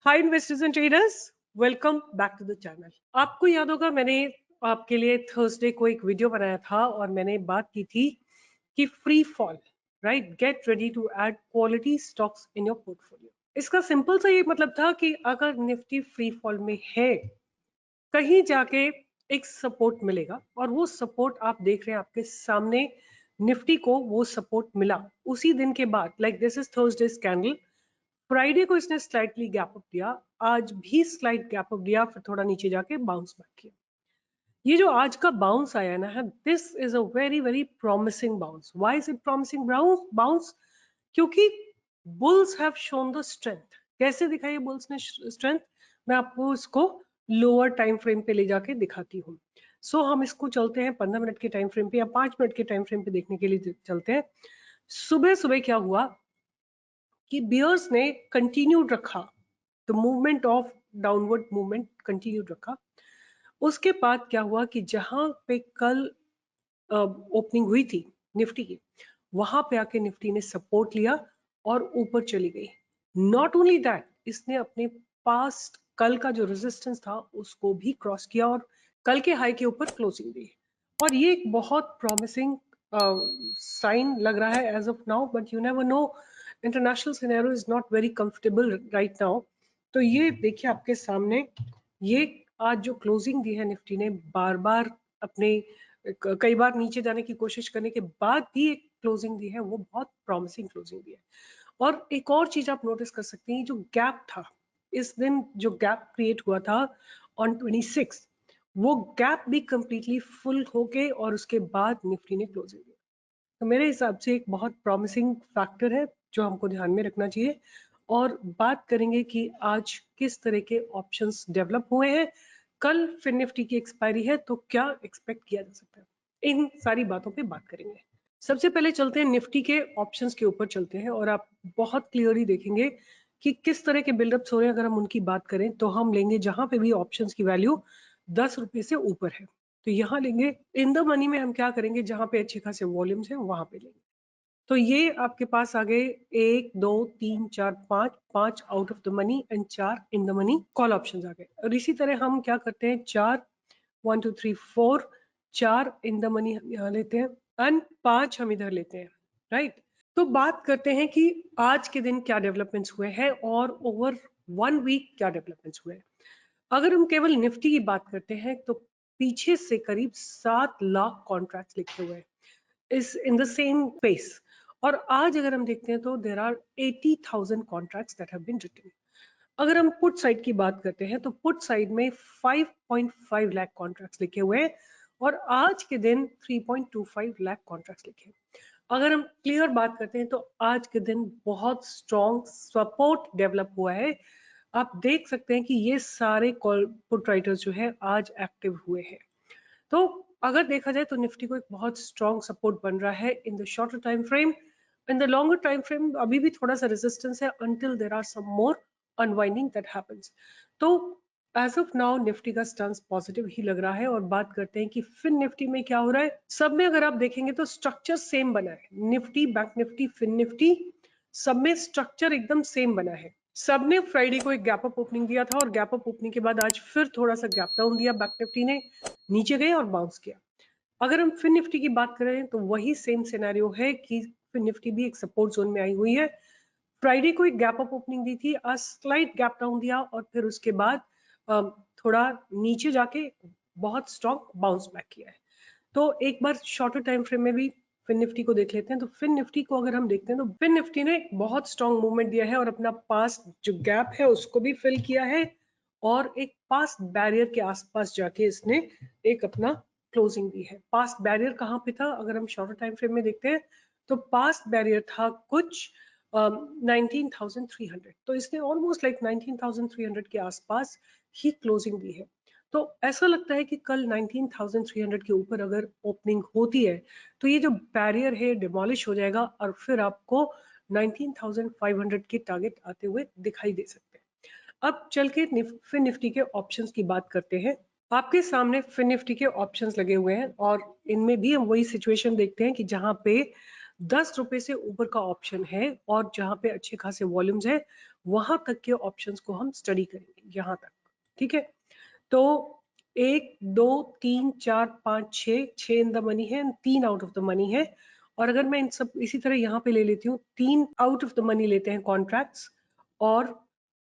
Hi investors and traders, welcome back to the channel. आपको याद होगा मैंने आपके लिए थर्सडे को एक वीडियो बनाया था और मैंने बात की थी कि free fall, right, get ready to add quality stocks in your portfolio. इसका सिंपल सा ये मतलब था कि अगर निफ्टी फ्री फॉल में है, कहीं जाके एक सपोर्ट मिलेगा और वो सपोर्ट आप देख रहे हैं आपके सामने। निफ्टी को वो सपोर्ट मिला उसी दिन के बाद, like this is Thursday candle. Friday को इसने स्लाइटली गैप अप दिया, आज भी स्लाइट गैप अप दिया, फिर थोड़ा नीचे जाके बाउंस बैक किया। ये जो आज का बाउंस आया ना है, this is a very very promising bounce. Why is it promising bounce? क्योंकि bulls have shown the strength. कैसे दिखाई बुल्स ने स्ट्रेंथ? मैं आपको इसको लोअर टाइम फ्रेम पे ले जाके दिखाती हूँ। सो हम इसको चलते हैं 15 मिनट के टाइम फ्रेम पे या 5 मिनट के टाइम फ्रेम पे देखने के लिए चलते हैं। सुबह सुबह क्या हुआ कि बियर्स ने कंटिन्यूड रखा, the movement of downward movement continued रखा। उसके बाद क्या हुआ कि जहां पे कल ओपनिंग हुई थी निफ्टी की, वहां पे आके निफ्टी ने सपोर्ट लिया और ऊपर चली गई। नॉट ओनली दैट, इसने अपने पास्ट कल का जो रेजिस्टेंस था उसको भी क्रॉस किया और कल के हाई के ऊपर क्लोजिंग दी। और ये एक बहुत प्रॉमिसिंग साइन लग रहा है as of now, but you never know, international scenario is not very comfortable right now. तो ये देखिए आपके सामने, ये आज जो क्लोजिंग दी है निफ्टी ने, बार बार अपने कई बार नीचे जाने की कोशिश करने के बाद भी एक क्लोजिंग दी है, वो बहुत प्रॉमिसिंग क्लोजिंग दी है। और एक और चीज आप नोटिस कर सकते हैं, जो गैप था इस दिन, जो गैप क्रिएट हुआ था ऑन 26, वो गैप भी कंप्लीटली फुल होके और उसके बाद निफ्टी ने क्लोजिंग दी। तो मेरे हिसाब से एक बहुत प्रॉमिसिंग फैक्टर है जो हमको ध्यान में रखना चाहिए। और बात करेंगे कि आज किस तरह के ऑप्शंस डेवलप हुए हैं, कल फिर निफ्टी की एक्सपायरी है तो क्या एक्सपेक्ट किया जा सकता है, इन सारी बातों पे बात करेंगे। सबसे पहले चलते हैं निफ्टी के ऑप्शंस के ऊपर चलते हैं और आप बहुत क्लियरली देखेंगे कि किस तरह के बिल्डअप्स हो रहे हैं। अगर हम उनकी बात करें तो हम लेंगे जहां पे भी ऑप्शंस की वैल्यू 10 रुपए से ऊपर है, तो यहाँ लेंगे। इन द मनी में हम क्या करेंगे, जहां पे अच्छे खासे वॉल्यूम्स है वहां पे लेंगे। तो ये आपके पास आ गए 1 2 3 4 5, 5 out of the money and 4 in the money call option आ गए। और इसी तरह हम क्या करते हैं, 4 1 2 3 4, 4 इन द मनी हम यहाँ लेते हैं एंड 5 हम इधर लेते हैं, राइट। तो बात करते हैं कि आज के दिन क्या डेवलपमेंट्स हुए हैं और ओवर 1 वीक क्या डेवलपमेंट्स हुए हैं। अगर हम केवल निफ्टी की बात करते हैं तो पीछे से करीब 7 लाख कॉन्ट्रैक्ट्स लिखे हुए हैं इस इन द सेम पेस। और आज अगर हम देखते हैं तो there are 80,000 contracts that have been written. अगर हम पुट साइड की बात करते हैं तो पुट साइड में 5.5 लाख कॉन्ट्रैक्ट्स लिखे हुए हैं और आज के दिन 3.25 लाख कॉन्ट्रैक्ट्स लिखे हैं। अगर हम क्लियर बात करते हैं तो आज के दिन बहुत स्ट्रॉन्ग सपोर्ट डेवलप हुआ है। आप देख सकते हैं कि ये सारे पुट राइटर्स जो है आज एक्टिव हुए हैं। तो अगर देखा जाए तो निफ्टी को एक बहुत स्ट्रॉन्ग सपोर्ट बन रहा है in the shorter time frame. In the longer time frame अभी भी थोड़ा सा रेजिस्टेंस है until there are some more unwinding that happens. तो एज ऑफ नाउ निफ्टी का स्टांस पॉजिटिव ही लग रहा है। और बात करते हैं कि फिन निफ्टी में क्या हो रहा है। सब में अगर आप देखेंगे तो स्ट्रक्चर सेम बना है, Nifty, bank Nifty, fin Nifty, सब में स्ट्रक्चर एकदम सेम बना है। सबने फ्राइडे को एक गैप अप ओपनिंग दिया था और गैप अप ओपनिंग के बाद आज फिर थोड़ा सा गैप डाउन दिया बैंक निफ्टी ने, नीचे गए और बाउंस किया। अगर हम फिन निफ्टी की बात करें तो वही सेम सिनेरियो है कि फिन निफ्टी भी एक सपोर्ट जोन में आई हुई है। फ्राइडे को एक गैप अप ओपनिंग दी थी, आज स्लाइट गैप डाउन दिया और फिर उसके बाद थोड़ा नीचे जाके बहुत स्ट्रॉन्ग बाउंस बैक किया है। तो एक बार शॉर्टर टाइम फ्रेम में भी फिन निफ्टी को देख लेते हैं। तो फिन निफ्टी को अगर हम देखते हैं तो फिन निफ्टी ने बहुत स्ट्रॉन्ग मूवमेंट दिया है और अपना पास जो गैप है उसको भी फिल किया है और एक पास बैरियर के आसपास जाके इसने एक अपना क्लोजिंग दी है। पास बैरियर कहाँ पे था, अगर हम शॉर्टर टाइम फ्रेम में देखते हैं तो पास बैरियर था कुछ 19,300। तो इसने ऑलमोस्ट लाइक 19,300 के आसपास ही क्लोजिंग दी है। तो ऐसा लगता है कि कल 19,300 के ऊपर अगर ओपनिंग होती है तो ये जो बैरियर है डिमोलिश हो जाएगा और फिर आपको 19,500 के टारगेट आते हुए दिखाई दे सकते हैं। अब चल के फिन निफ्टी के ऑप्शंस की बात करते हैं। आपके सामने फिन निफ्टी के ऑप्शंस लगे हुए हैं और इनमें भी हम वही सिचुएशन देखते हैं कि जहां पे ₹10 से ऊपर का ऑप्शन है और जहां पे अच्छे खासे वॉल्यूम्स है वहां तक के ऑप्शंस को हम स्टडी करेंगे, यहाँ तक। ठीक है, तो 1 2 3 4 5 6 इन द मनी है, 3 आउट ऑफ द मनी है। और अगर मैं इन सब इसी तरह यहाँ पे ले लेती हूँ, 3 आउट ऑफ द मनी लेते हैं कॉन्ट्रैक्ट्स, और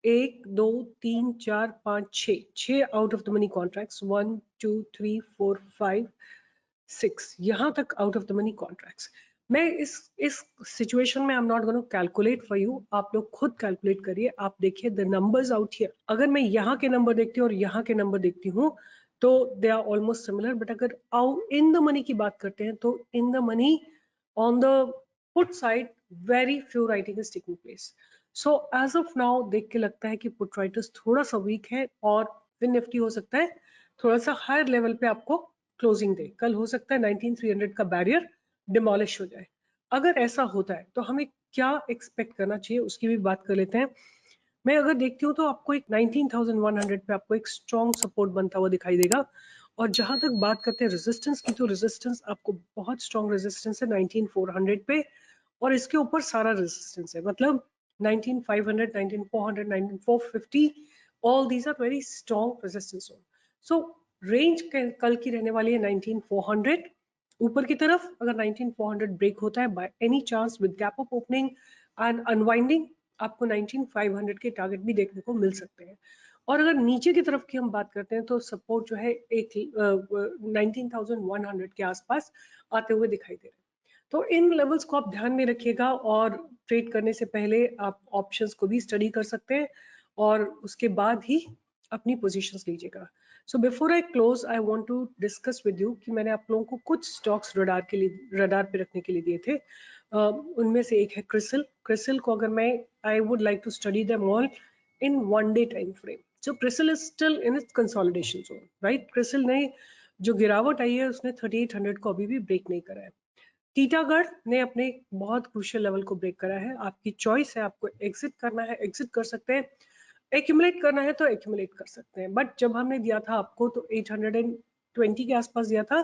1 2 3 4 5 6 out of the money contracts, 1 2 3 4 5 6 यहाँ तक out of the money contracts. मैं इस सिचुएशन में I am not gonna calculate for you, आप लोग खुद कैलकुलेट करिए। आप देखिए द नंबर्स आउट हियर, अगर मैं यहाँ के नंबर देखती हूँ और यहाँ के नंबर देखती हूँ तो they are almost similar, but अगर इन द मनी की बात करते हैं तो in the money on the put side very few writing is taking place. So as of now देख के लगता है कि पुट राइटर्स थोड़ा सा वीक है और फिन निफ्टी हो सकता है थोड़ा सा हायर लेवल पे आपको क्लोजिंग दे। कल हो सकता है 19300 का बैरियर डिमोलिश हो जाए। अगर ऐसा होता है तो हमें क्या एक्सपेक्ट करना चाहिए उसकी भी बात कर लेते हैं। मैं अगर देखती हूँ तो आपको एक 19100 पे आपको एक स्ट्रॉन्ग सपोर्ट बनता हुआ दिखाई देगा। और जहां तक बात करते हैं रेजिस्टेंस की, तो रेजिस्टेंस आपको बहुत स्ट्रॉन्ग रेजिस्टेंस है 19400 पे, और इसके ऊपर सारा रेजिस्टेंस है, मतलब 19500, 19400, 19450, all these are very strong resistance zone. So range कल की रहने वाली है 19400 ऊपर की तरफ। अगर 19400 ब्रेक होता है by any chance with gap up opening and unwinding, आपको 19500 के टारगेट भी देखने को मिल सकते हैं। और अगर नीचे की तरफ की हम बात करते हैं तो सपोर्ट जो है एक 19100 के आसपास आते हुए दिखाई दे रहे हैं। तो इन लेवल्स को आप ध्यान में रखिएगा और ट्रेड करने से पहले आप ऑप्शंस को भी स्टडी कर सकते हैं और उसके बाद ही अपनी पोजीशंस लीजिएगा। So before I close I want to discuss with you कि मैंने आप लोगों को कुछ स्टॉक्स रडार पे रखने के लिए दिए थे। उनमें से एक है क्रिसिल। क्रिसिल को अगर मैं I would like to study them all in 1 day time frame. So CRISIL is still in its consolidation zone, right. CRISIL ने जो गिरावट आई है उसने 3800 को अभी भी ब्रेक नहीं करा है। टीटागढ़ ने अपने बहुत क्रूशियल लेवल को ब्रेक करा है। आपकी चॉइस है, आपको एग्जिट करना है एग्जिट कर सकते हैं, एक्यूमुलेट करना है तो एक्यूमुलेट कर सकते हैं। बट जब हमने दिया था आपको तो 820 के आसपास दिया था,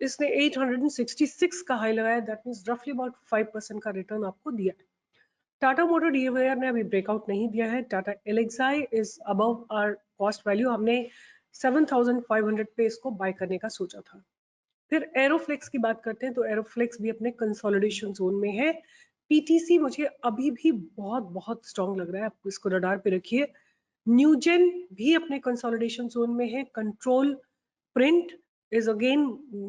इसने 866 का हाई लगाया, दैट मींस रफली अबाउट 5% का रिटर्न आपको दिया है। टाटा मोटर डीआईवाई ने अभी ब्रेकआउट नहीं दिया है। Tata Elxsi is above our cost value, हमने 7500 पे इसको बाय करने का सोचा था। फिर एरोफ्लेक्स की बात करते हैं तो एरोफ्लेक्स भी अपने कंसोलिडेशन जोन में है। पीटीसी मुझे अभी भी बहुत बहुत स्ट्रॉन्ग लग रहा है, आप इसको रडार पे रखिए। न्यूजेन भी अपने कंसोलिडेशन जोन में है। Control print is again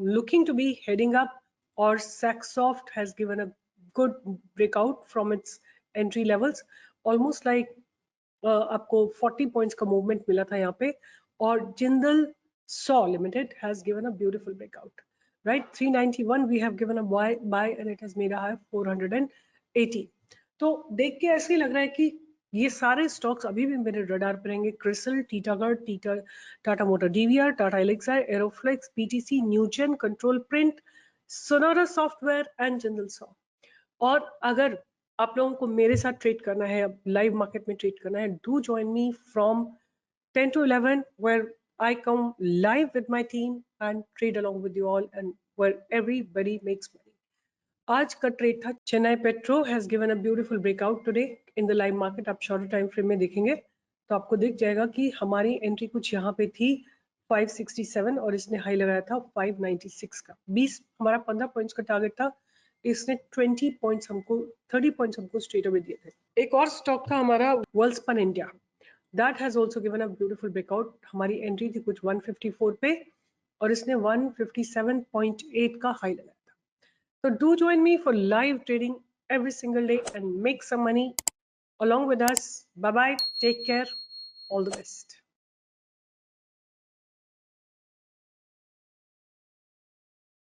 looking to be heading up, और Saxoft has given a good breakout from its entry levels, almost like आपको 40 पॉइंट्स का मूवमेंट मिला था यहाँ पे। और Jindal Saw Limited has given a beautiful breakout, right. 391 we have given a buy and it has made a high 480। तो देख के ऐसे ही लग रहा है कि ये सारे स्टॉक्स अभी भी मेरे रडार पर रहेंगे। Crisil, Titagarh, Tata motor DVR, Tata Elxsi, Aeroflex, PTC, Newgen, control print, Sonata software and Jindal saw. और अगर आप लोगों को मेरे साथ ट्रेड करना है, अब लाइव मार्केट में ट्रेड करना है, do join me from 10 to 11 where I come live with my team and trade along with you all and where everybody makes money. आज का ट्रेड था Chennai petro has given a beautiful breakout today in the live market. आप short time frame में देखेंगे तो आपको दिख जाएगा कि हमारी एंट्री कुछ यहाँ पे थी 567 और इसने हाई लगाया था 596 का। 20 हमारा 15 पॉइंट्स का टारगेट था, इसने 20 पॉइंट्स हमको 30 पॉइंट्स हमको स्ट्रेट अवे दिए थे। एक और स्टॉक था हमारा Welspun India, that has also given a beautiful breakout. हमारी एंट्री थी कुछ 154 पे और इसने 157.8 का हाई लगाया। So do join me for live trading every single day and make some money along with us. Bye bye. Take care. All the best.